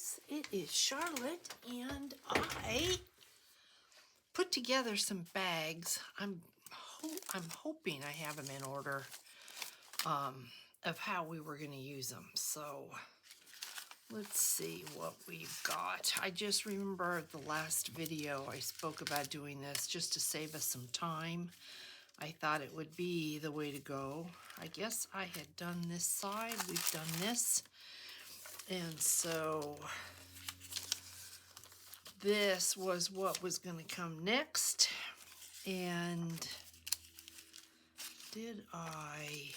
guys, it is Charlotte, and I put together some bags. I'm hoping I have them in order of how we were going to use them. So let's see what we've got. I just remember the last video I spoke about doing this just to save us some time. I thought it would be the way to go. I guess I had done this side. We've done this. And so this was what was going to come next. And did I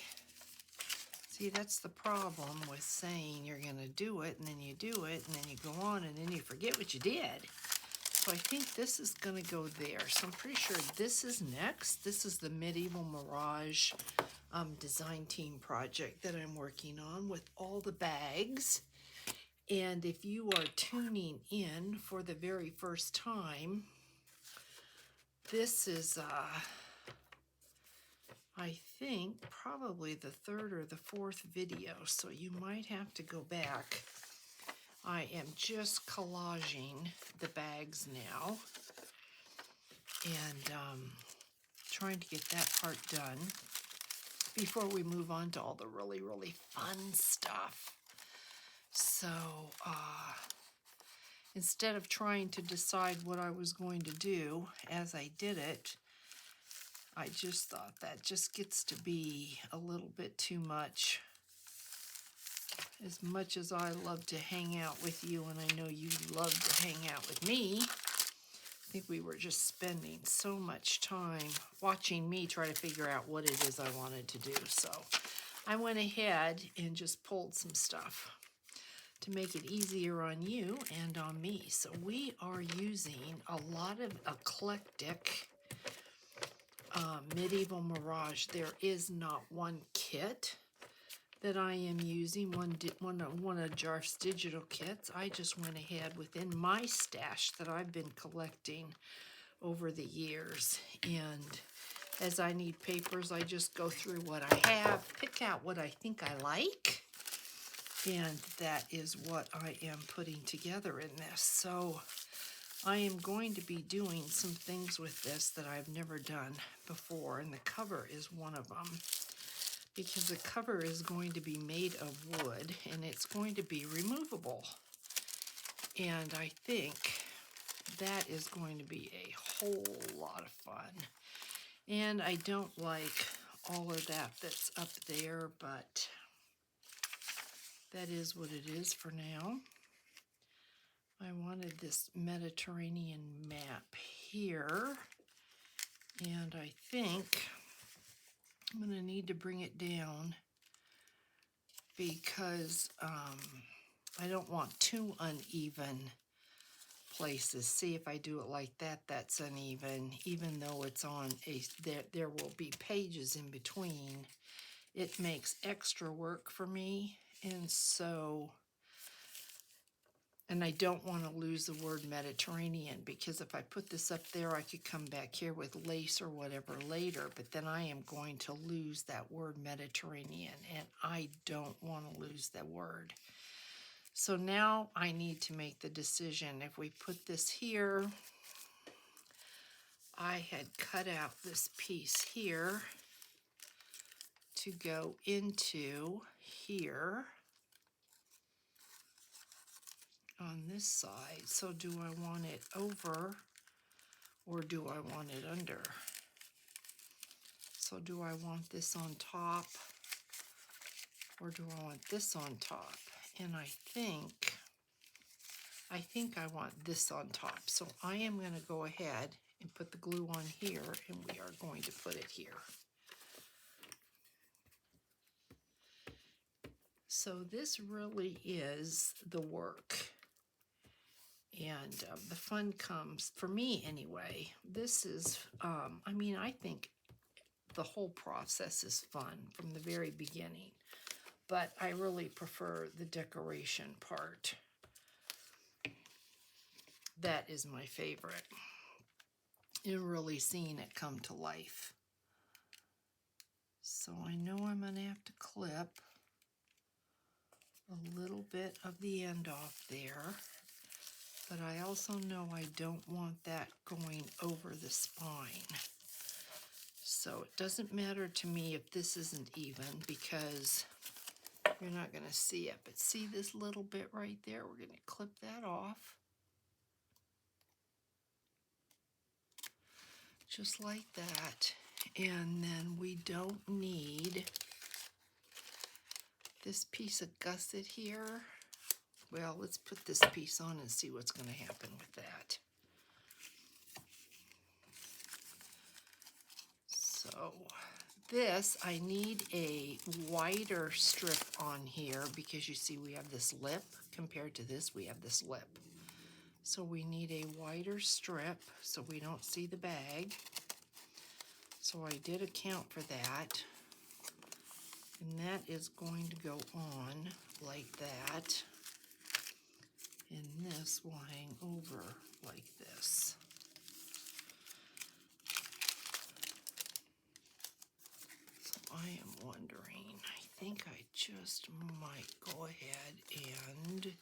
see? That's the problem with saying you're going to do it, and then you do it, and then you go on, and then you forget what you did. So I think this is going to go there. So I'm pretty sure this is next. This is the Medieval Mirage design team project that I'm working on with all the bags. And if you are tuning in for the very first time, this is, I think, probably the third or the fourth video, so you might have to go back. I am just collaging the bags now and trying to get that part done before we move on to all the really, really fun stuff. So, instead of trying to decide what I was going to do as I did it, I just thought that just gets to be a little bit too much. As much as I love to hang out with you, and I know you love to hang out with me, I think we were just spending so much time watching me try to figure out what it is I wanted to do. So I went ahead and just pulled some stuff to make it easier on you and on me. So we are using a lot of eclectic Medieval Mirage. There is not one kit that I am using, one of Jarf's digital kits. I just went ahead within my stash that I've been collecting over the years, and as I need papers, I just go through what I have, pick out what I think I like, and that is what I am putting together in this. So I am going to be doing some things with this that I've never done before, and the cover is one of them, because the cover is going to be made of wood and it's going to be removable. And I think that is going to be a whole lot of fun. And I don't like all of that that's up there, but that is what it is for now. I wanted this Mediterranean map here, and I think I'm going to need to bring it down because I don't want too uneven places. See, if I do it like that, that's uneven, even though it's on a, there will be pages in between. It makes extra work for me, and so, and I don't want to lose the word Mediterranean, because if I put this up there, I could come back here with lace or whatever later, but then I am going to lose that word Mediterranean, and I don't want to lose that word. So now I need to make the decision. If we put this here, I had cut out this piece here to go into here on this side. So do I want it over or do I want it under? So do I want this on top or do I want this on top? And I think I want this on top. So I am going to go ahead and put the glue on here, and we are going to put it here. So this really is the work. And the fun comes, for me anyway, this is, I mean, I think the whole process is fun from the very beginning, but I really prefer the decoration part. That is my favorite. And really seeing it come to life. So I know I'm going to have to clip. a little bit of the end off there, but I also know I don't want that going over the spine. So it doesn't matter to me if this isn't even, because you're not going to see it. But see this little bit right there? We're going to clip that off. Just like that. And then we don't need this piece of gusset here. Well, let's put this piece on and see what's going to happen with that. So this, I need a wider strip on here because you see we have this lip. Compared to this, we have this lip. So we need a wider strip so we don't see the bag. So I did account for that. And that is going to go on like that. And this will hang over like this. So I am wondering, I think I just might go ahead and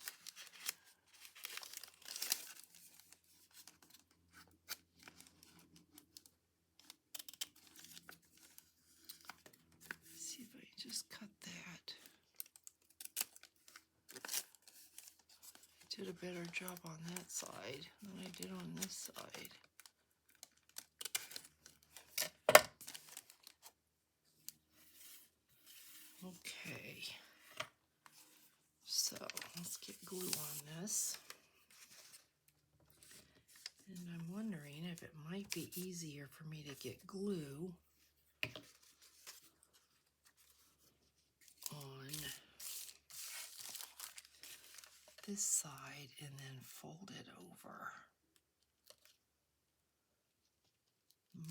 see if I can just cut that. Did a better job on that side than I did on this side. Okay, so let's get glue on this. And I'm wondering if it might be easier for me to get glue on this side and then fold it over.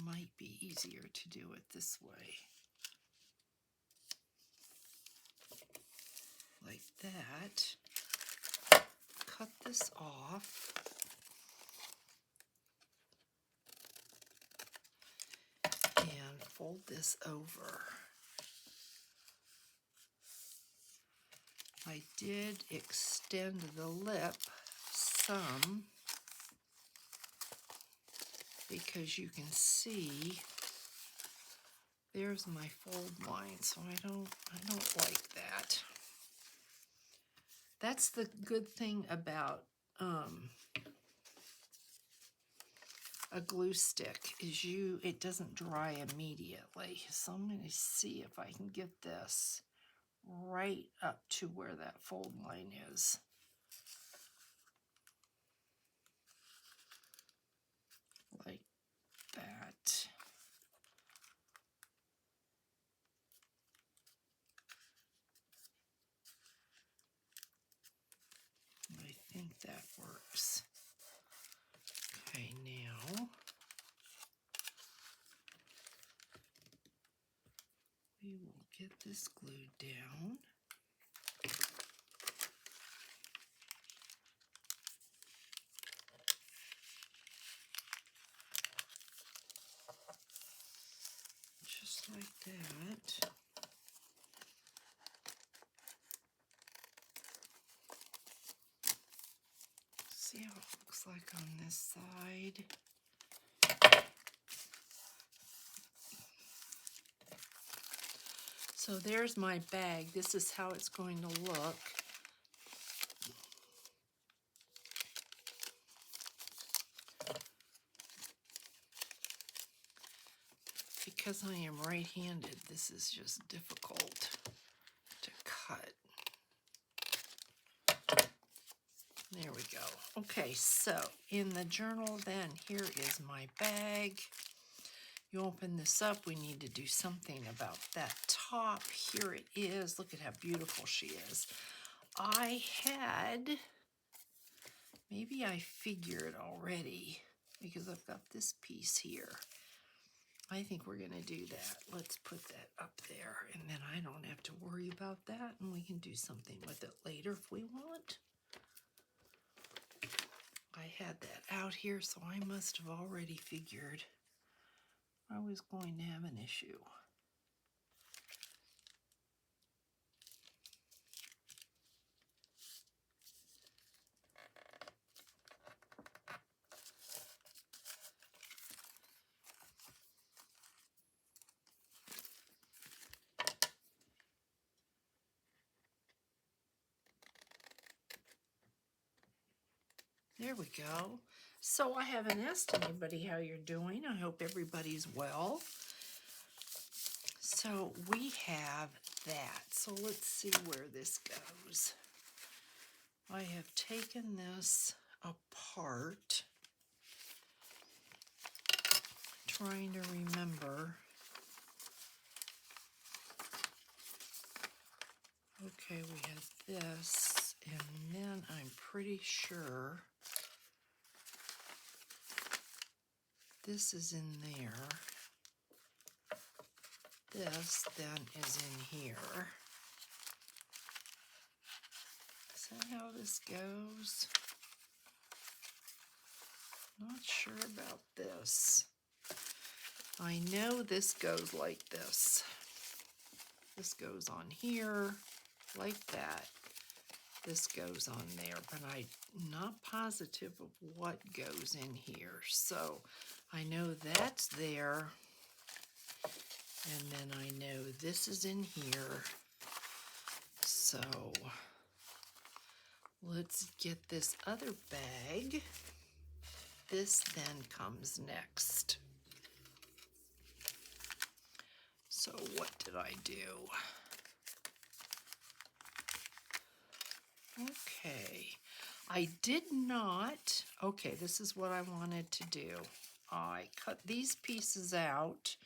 Might be easier to do it this way. Like that. Cut this off. And fold this over. I did extend the lip some because you can see there's my fold line, so I don't like that. That's the good thing about a glue stick is it doesn't dry immediately. So I'm going to see if I can get this right up to where that fold line is. Like that. I think that works. Okay, now we will get this glued down. Just like that. See how it looks like on this side. So there's my bag. This is how it's going to look. Because I am right-handed, this is just difficult to cut. There we go. Okay, so in the journal then, here is my bag. You open this up, we need to do something about that top. Here it is. Look at how beautiful she is. Maybe I figured already, because I've got this piece here. I think we're going to do that. Let's put that up there, and then I don't have to worry about that, and we can do something with it later if we want. I had that out here, so I must have already figured I was going to have an issue. There we go. So I haven't asked anybody how you're doing. I hope everybody's well. So we have that. So let's see where this goes. I have taken this apart, trying to remember. Okay, we have this, and then I'm pretty sure this is in there. This then is in here. Is that how this goes? Not sure about this. I know this goes like this. This goes on here, like that. This goes on there, but I'm not positive of what goes in here. So I know that's there, and then I know this is in here. So let's get this other bag. This then comes next. So what did I do? Okay, I did not, okay, this is what I wanted to do. I cut these pieces out.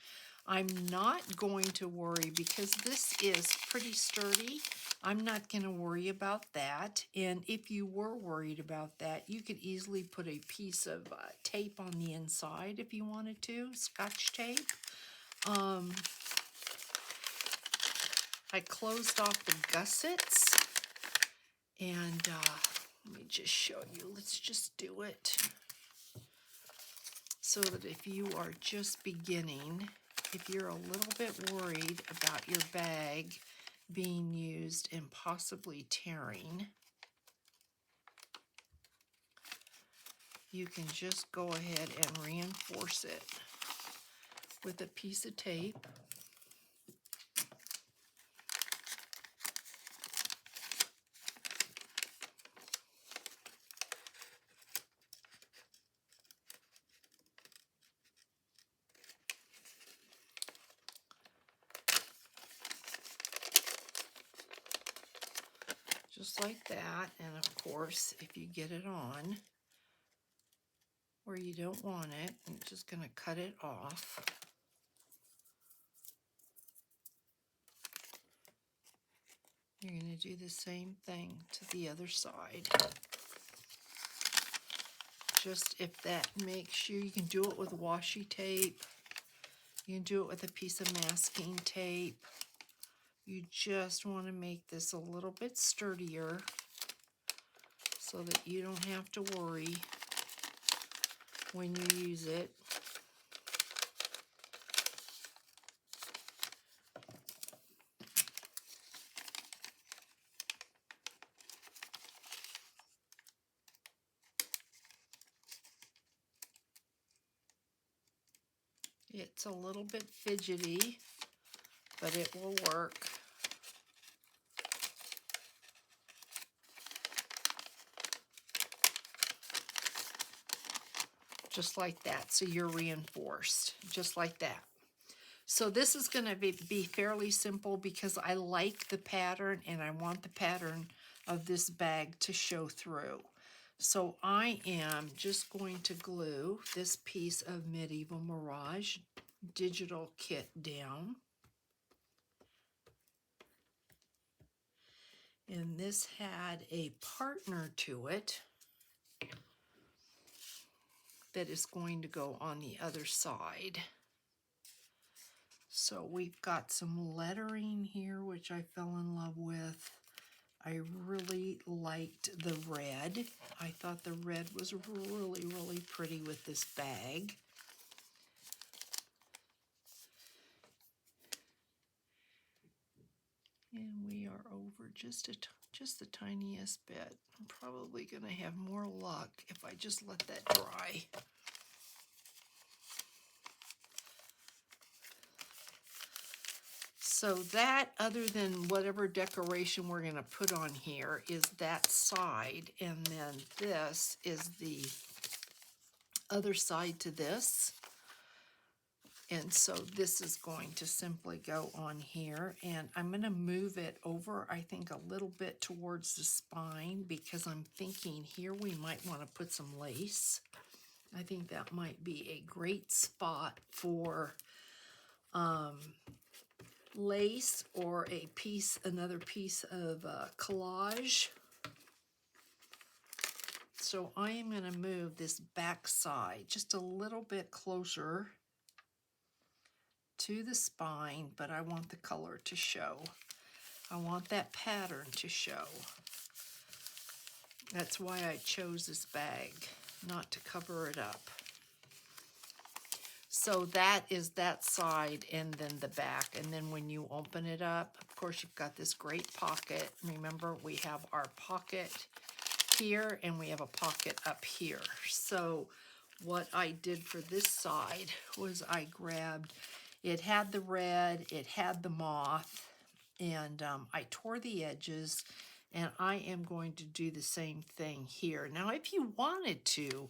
I'm not going to worry because this is pretty sturdy. I'm not going to worry about that. And if you were worried about that, you could easily put a piece of tape on the inside if you wanted to, Scotch tape. I closed off the gussets, and let me just show you. Let's just do it so that if you are just beginning, if you're a little bit worried about your bag being used and possibly tearing, you can just go ahead and reinforce it with a piece of tape. Just like that, and of course, if you get it on where you don't want it, I'm just going to cut it off. You're going to do the same thing to the other side. Just if that makes you can do it with washi tape. You can do it with a piece of masking tape. You just want to make this a little bit sturdier so that you don't have to worry when you use it. It's a little bit fidgety, but it will work. Just like that, so you're reinforced, just like that. So this is going to be fairly simple because I like the pattern and I want the pattern of this bag to show through. So I am just going to glue this piece of Medieval Mirage Digital kit down. And this had a partner to it that is going to go on the other side. So we've got some lettering here, which I fell in love with. I really liked the red. I thought the red was really, really pretty with this bag. And we are over just the tiniest bit. I'm probably going to have more luck if I just let that dry. So that, other than whatever decoration we're going to put on here, is that side. And then this is the other side to this. And so this is going to simply go on here, and I'm going to move it over, I think, a little bit towards the spine, because I'm thinking here we might want to put some lace. I think that might be a great spot for lace, or a piece, another piece of collage. So I am going to move this back side just a little bit closer to the spine, but I want the color to show. I want that pattern to show. That's why I chose this bag, not to cover it up. So that is that side, and then the back. And then when you open it up, of course, you've got this great pocket. Remember, we have our pocket here, and we have a pocket up here. So what I did for this side was I grabbed, it had the red, it had the moth, and I tore the edges, and I am going to do the same thing here. Now, if you wanted to,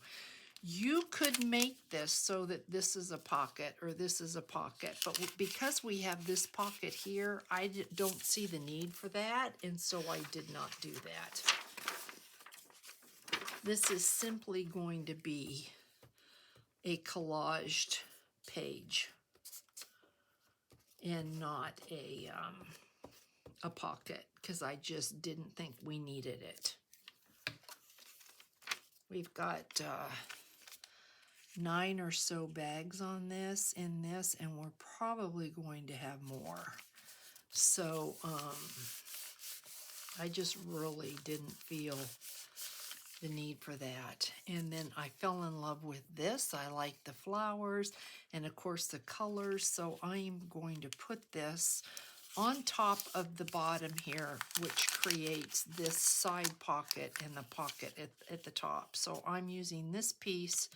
you could make this so that this is a pocket or this is a pocket, but because we have this pocket here, I don't see the need for that, and so I did not do that. This is simply going to be a collaged page and not a pocket, because I just didn't think we needed it. We've got 9 or so bags on this, and we're probably going to have more. So I just really didn't feel the need for that. And then I fell in love with this. I like the flowers and of course the colors, so I'm going to put this on top of the bottom here, which creates this side pocket and the pocket at the top. So I'm using this piece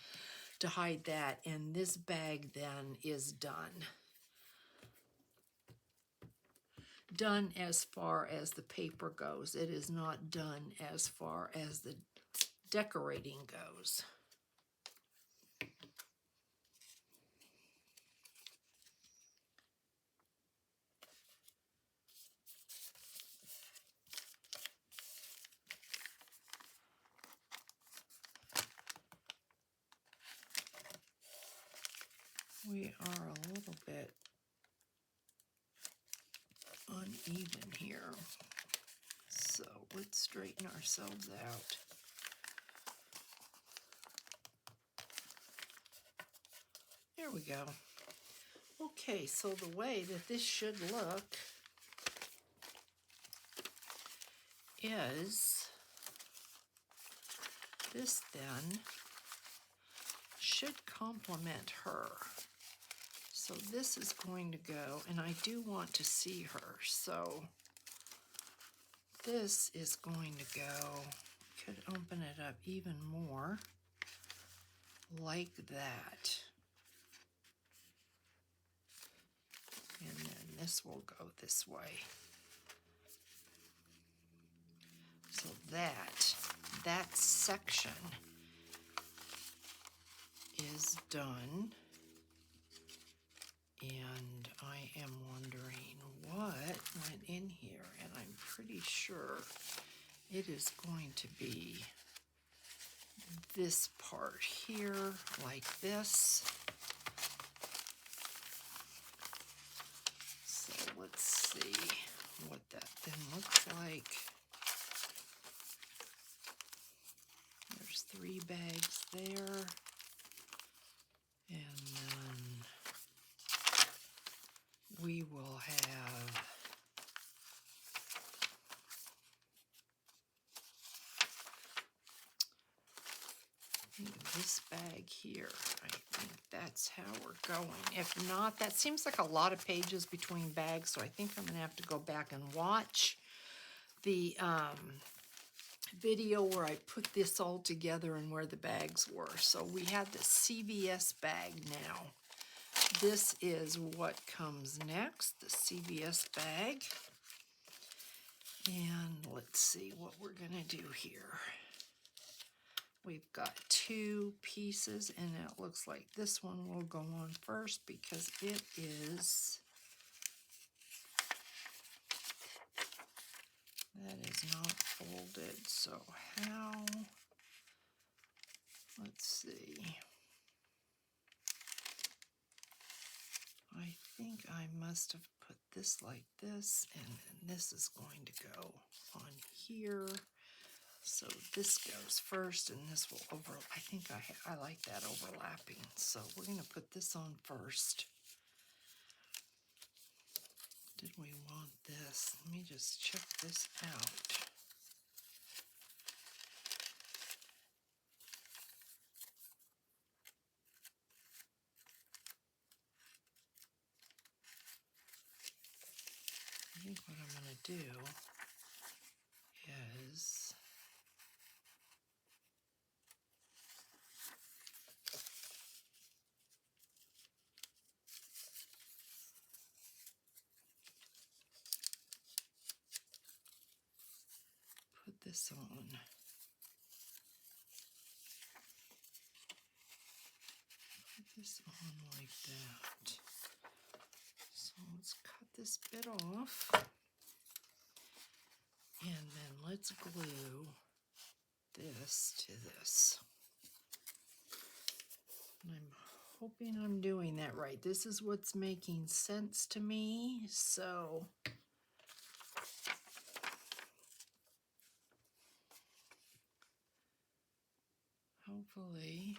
to hide that, and this bag then is done. Done as far as the paper goes. It is not done as far as the decorating goes. We are a little bit uneven here, so let's straighten ourselves out. There we go. Okay, so the way that this should look is this then should complement her. So this is going to go, and I do want to see her, so this is going to go, could open it up even more like that. And then this will go this way. So that section is done. And I am wondering what went in here, and I'm pretty sure it is going to be this part here, like this. So let's see what that then looks like. There's 3 bags there. And then we will have this bag here. I think that's how we're going. If not, that seems like a lot of pages between bags, so I think I'm going to have to go back and watch the video where I put this all together and where the bags were. So we have the CVS bag now. this is what comes next, the CVS bag. And let's see what we're gonna do here. We've got 2 pieces, and it looks like this one will go on first because it is, that is not folded. So how, let's see. I think I must have put this like this, and then this is going to go on here. So this goes first, and this will I think I like that overlapping. So we're going to put this on first. Did we want this? Let me just check this out. I think what I'm going to do is put this on. Put this on like that. So let's cut this bit off. And then let's glue this to this. And I'm hoping I'm doing that right. This is what's making sense to me. So hopefully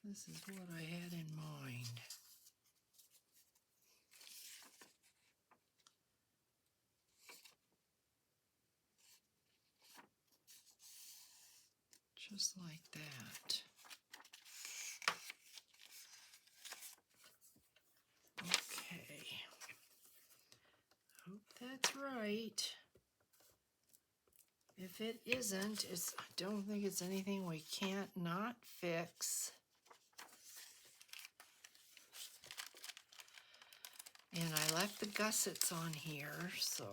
this is what I had in mind. Just like that. Okay. Hope that's right. If it isn't, I don't think it's anything we can't not fix. And I left the gussets on here, so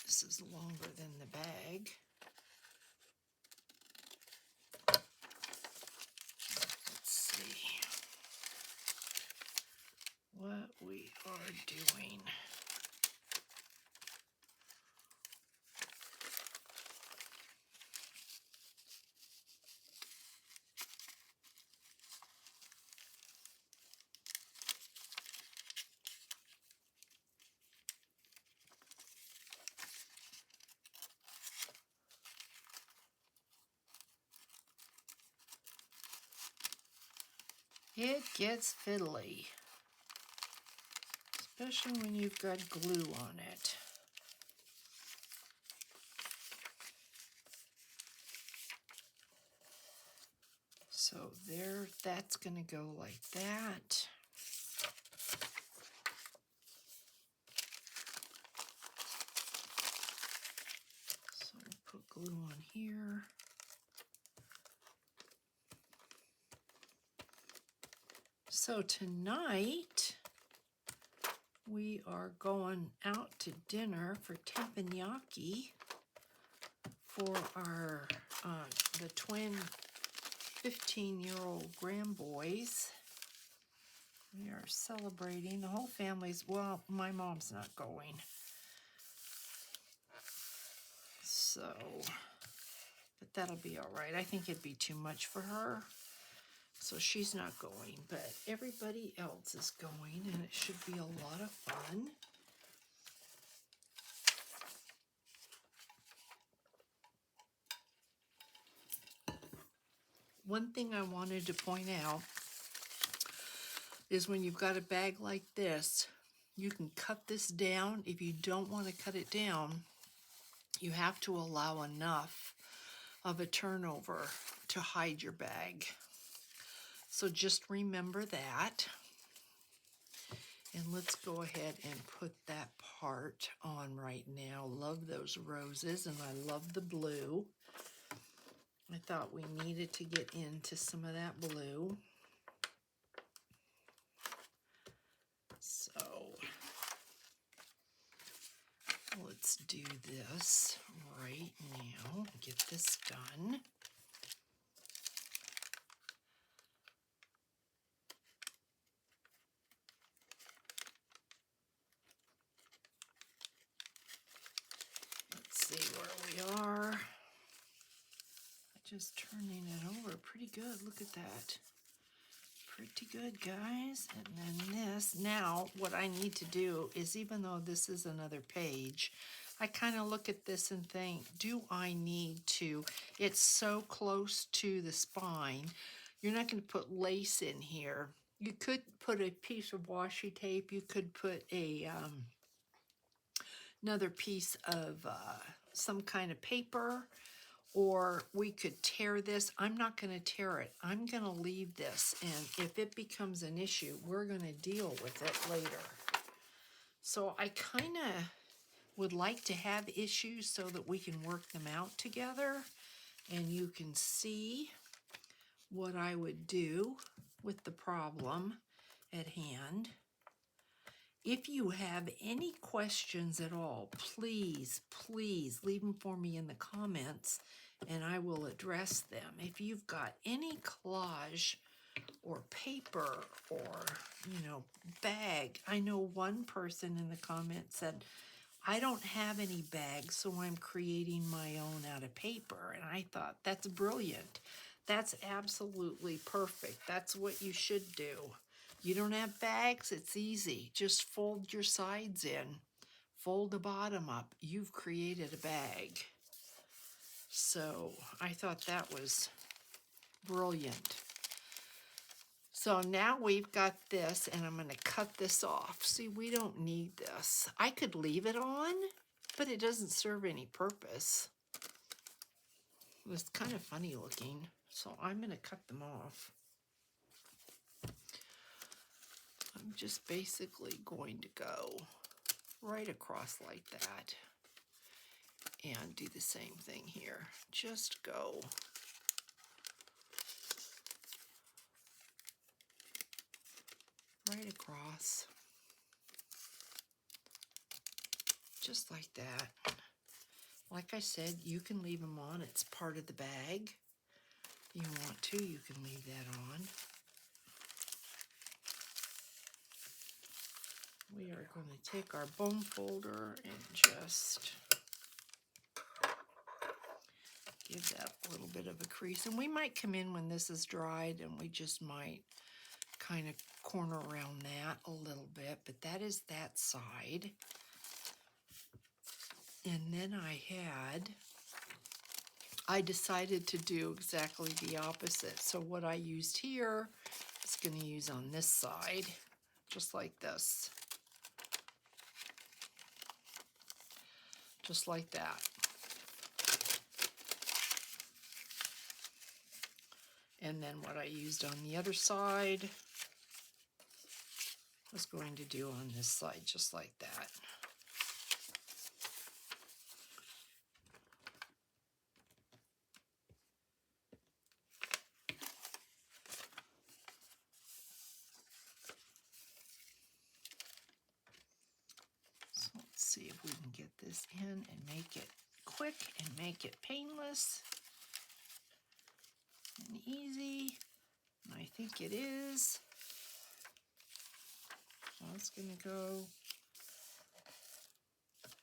this is longer than the bag. Let's see what we are doing. It gets fiddly, especially when you've got glue on it. So there, that's going to go like that. So we'll put glue on here. So tonight, we are going out to dinner for teppanyaki for our, the twin 15-year-old grandboys. We are celebrating, the whole family's, well, my mom's not going. So, but that'll be all right. I think it'd be too much for her. So she's not going, but everybody else is going, and it should be a lot of fun. One thing I wanted to point out is when you've got a bag like this, you can cut this down. If you don't want to cut it down, you have to allow enough of a turnover to hide your bag. So just remember that. And let's go ahead and put that part on right now. Love those roses, and I love the blue. I thought we needed to get into some of that blue. So let's do this right now. Get this done. Let's see where we are. Just turning it over pretty good. Look at that. Pretty good, guys. And then this. Now, what I need to do is, even though this is another page, I kind of look at this and think, do I need to? It's so close to the spine. You're not going to put lace in here. You could put a piece of washi tape. You could put a another piece of some kind of paper, or we could tear this. I'm not going to tear it. I'm going to leave this, and if it becomes an issue, we're going to deal with it later. So I kind of would like to have issues so that we can work them out together, and you can see what I would do with the problem at hand. If you have any questions at all, please, please leave them for me in the comments and I will address them. If you've got any collage or paper or, bag. I know one person in the comments said, I don't have any bags, so I'm creating my own out of paper. And I thought, that's brilliant. That's absolutely perfect. That's what you should do. You don't have bags? It's easy. Just fold your sides in. Fold the bottom up. You've created a bag. So I thought that was brilliant. So now we've got this, and I'm going to cut this off. See, we don't need this. I could leave it on, but it doesn't serve any purpose. It's kind of funny looking, so I'm going to cut them off. I'm just basically going to go right across like that and do the same thing here. Just go right across, just like that. Like I said, you can leave them on. It's part of the bag. You want to, you can leave that on. We are going to take our bone folder and just give that a little bit of a crease. And we might come in when this is dried and we just might kind of corner around that a little bit, but that is that side. And then I decided to do exactly the opposite. So what I used here is going to use on this side, just like this. Just like that. And then what I used on the other side was going to do on this side, just like that. So let's see if we can get this in and make it quick and make it painless and easy. And I think it is. So it's going to go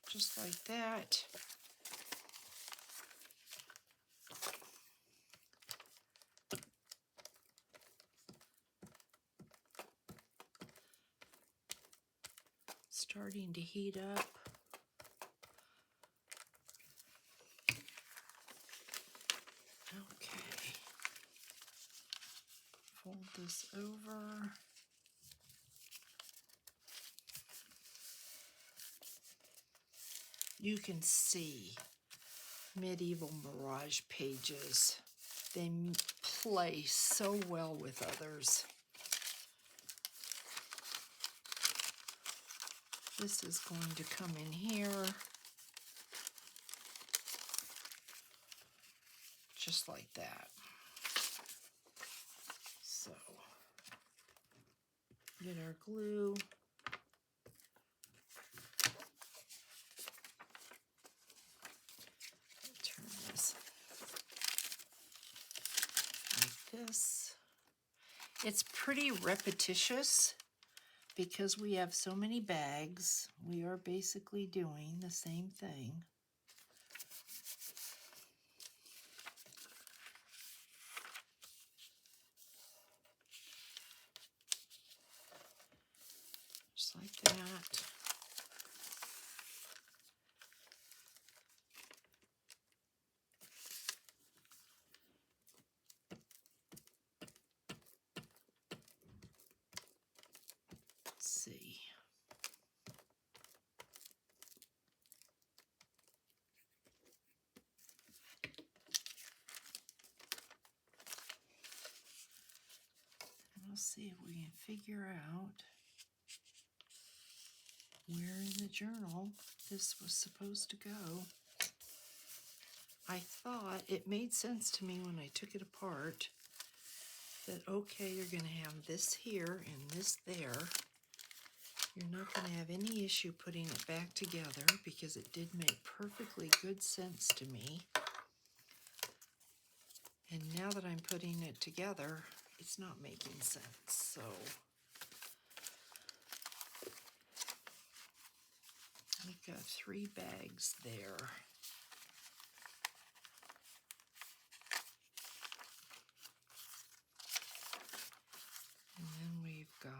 just like that. Starting to heat up. Okay. Fold this over. You can see Medieval Mirage pages. They play so well with others. This is going to come in here, just like that. So, get our glue. Turn this like this. It's pretty repetitious because we have so many bags. We are basically doing the same thing. Just like that. Let's see. And we'll see if we can figure out where in the journal this was supposed to go. I thought it made sense to me when I took it apart that, okay, you're going to have this here and this there. You're not going to have any issue putting it back together because it did make perfectly good sense to me. And now that I'm putting it together, it's not making sense. So we've got 3 bags there. And then we've got,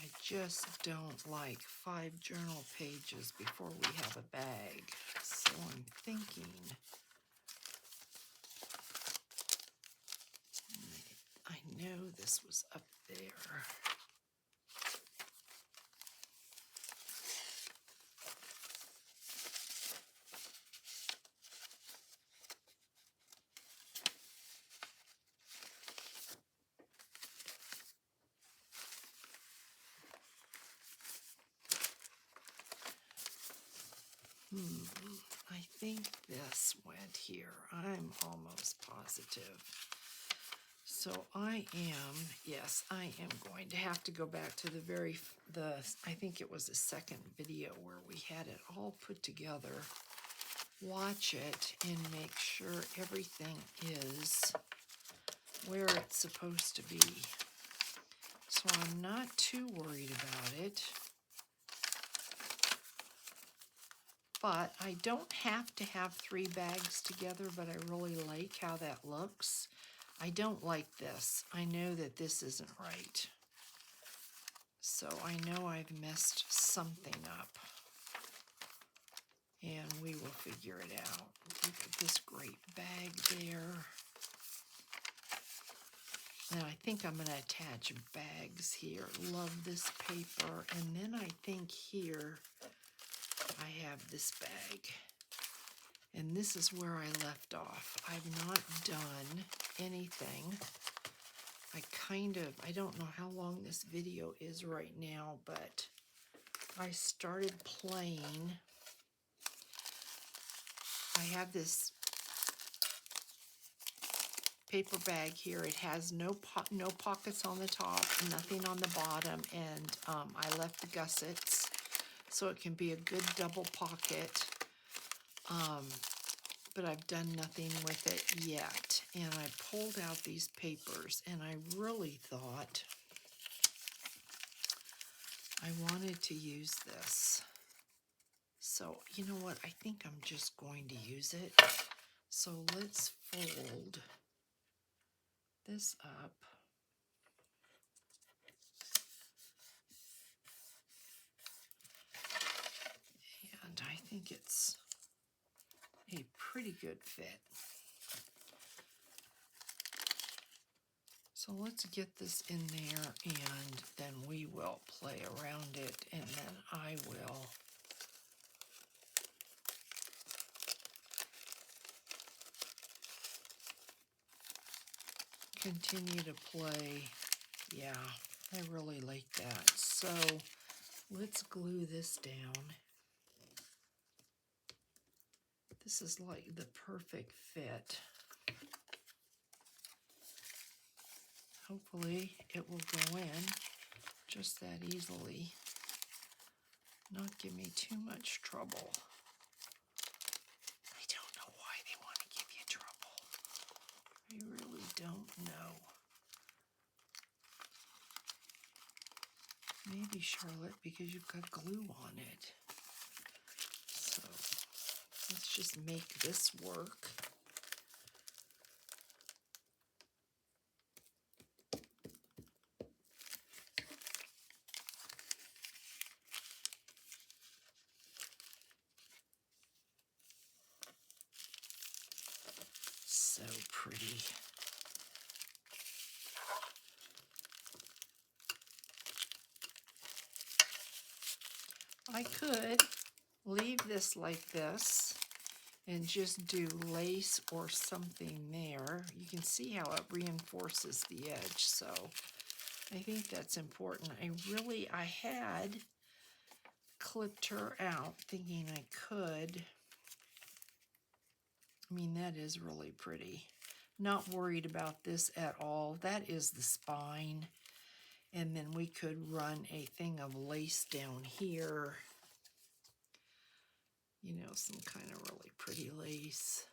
I just don't like 5 journal pages before we have a bag. So I'm thinking, I know this was up there. I think this went here. I'm almost positive. So I am going to have to go back to I think it was the second video where we had it all put together. Watch it and make sure everything is where it's supposed to be. So I'm not too worried about it. But I don't have to have 3 bags together, but I really like how that looks. I don't like this. I know that this isn't right. So I know I've messed something up. And we will figure it out. Look at this great bag there. Now I think I'm going to attach bags here. Love this paper. And then I think here I have this bag. And this is where I left off. I've not done anything. I don't know how long this video is right now, but I started playing. I have this paper bag here. It has no pockets on the top, nothing on the bottom, and I left the gussets so it can be a good double pocket. But I've done nothing with it yet. And I pulled out these papers, and I really thought I wanted to use this. So, you know what? I think I'm just going to use it. So let's fold this up. And I think it's a pretty good fit. So let's get this in there, and then we will play around it, and then I will continue to play. Yeah, I really like that. So let's glue this down. This is like the perfect fit. Hopefully it will go in just that easily. Not give me too much trouble. I don't know why they want to give you trouble. I really don't know. Maybe, Charlotte, because you've got glue on it. So let's just make this work. So pretty. I could leave this like this and just do lace or something there. You can see how it reinforces the edge, so I think that's important. I had clipped her out thinking I could. I mean, that is really pretty. Not worried about this at all. That is the spine. And then we could run a thing of lace down here. You know, some kind of really pretty lace.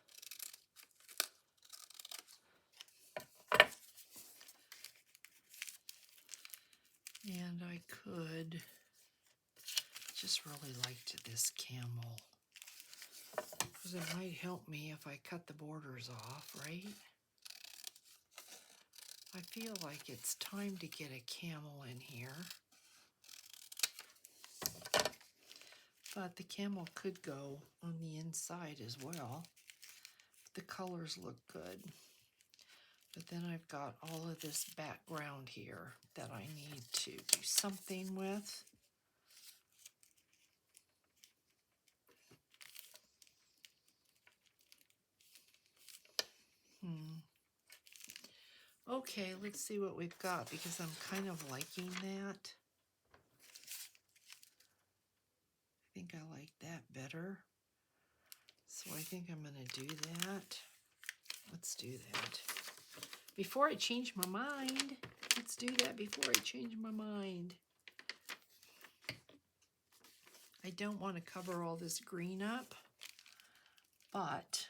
And I could just really liked this camel. Because it might help me if I cut the borders off, right? I feel like it's time to get a camel in here. But the camel could go on the inside as well. The colors look good. But then I've got all of this background here that I need to do something with. Okay, let's see what we've got because I'm kind of liking that. I think I like that better. So I think I'm going to do that. Let's do that. Before I change my mind, let's do that before I change my mind. I don't want to cover all this green up, but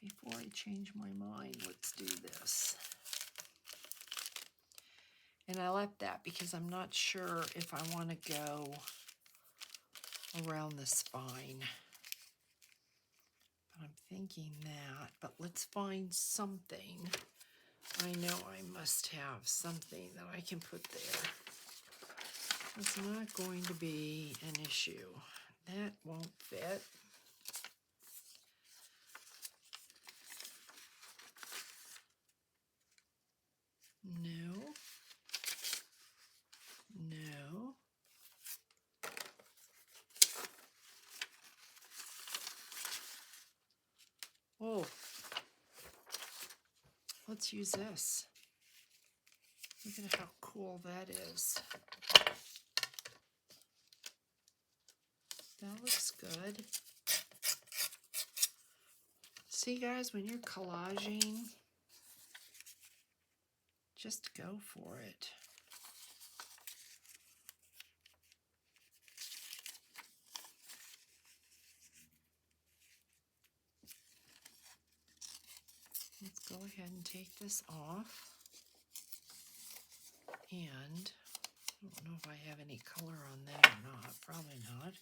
before I change my mind, let's do this. And I left that because I'm not sure if I want to go around the spine. But I'm thinking that, but let's find something. I know I must have something that I can put there. It's not going to be an issue. That won't fit. No. No. Oh. Let's use this. Look at how cool that is. That looks good. See, guys, when you're collaging, just go for it. Let's go ahead and take this off. And I don't know if I have any color on that or not. Probably not.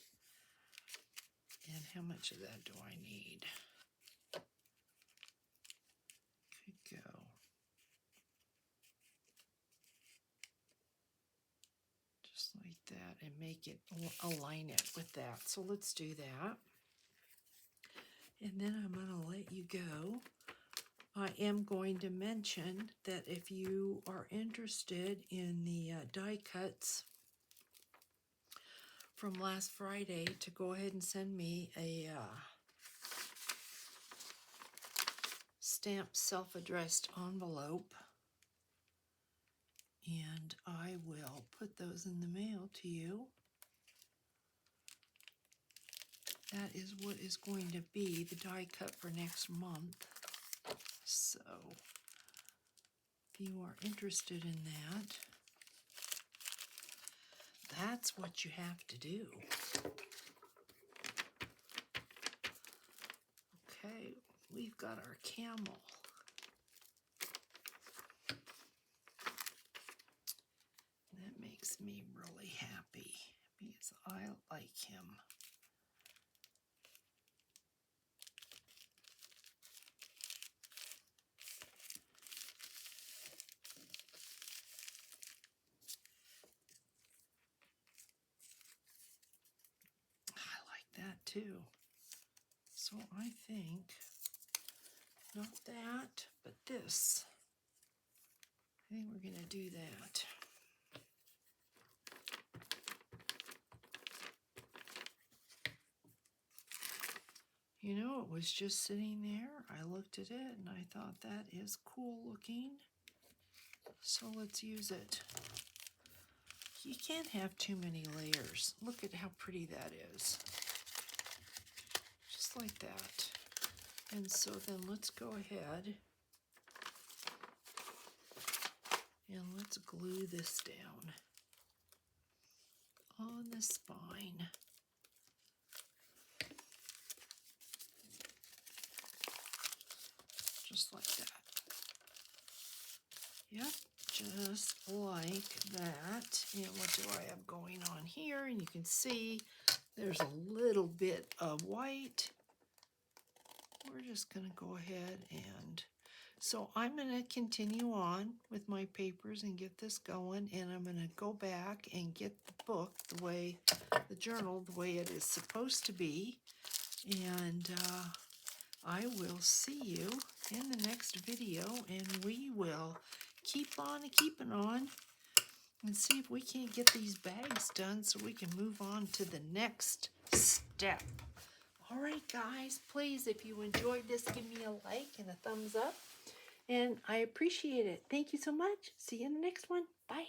And how much of that do I need? Could go. Just like that and make it, align it with that. So let's do that. And then I'm going to let you go. I am going to mention that if you are interested in the die cuts from last Friday, to go ahead and send me a stamped self-addressed envelope. and I will put those in the mail to you. That is what is going to be the die cut for next month. So, if you are interested in that, that's what you have to do. Okay, we've got our camel. That makes me really happy because I like him. I like that too. So I think, not that, but this. I think we're going to do that. You know, it was just sitting there. I looked at it and I thought that is cool looking. So let's use it. You can't have too many layers. Look at how pretty that is. Just like that. And so then let's go ahead and let's glue this down on the spine. Just like that. Yep, just like that. And what do I have going on here? And you can see there's a little bit of white. We're just going to go ahead and... So I'm going to continue on with my papers and get this going. And I'm going to go back and get the book the way, the journal, the way it is supposed to be. And I will see you in the next video, and we will keep on keeping on and see if we can't get these bags done so we can move on to the next step. All right, guys, please, if you enjoyed this, give me a like and a thumbs up, and I appreciate it. Thank you so much. See you in the next one. Bye.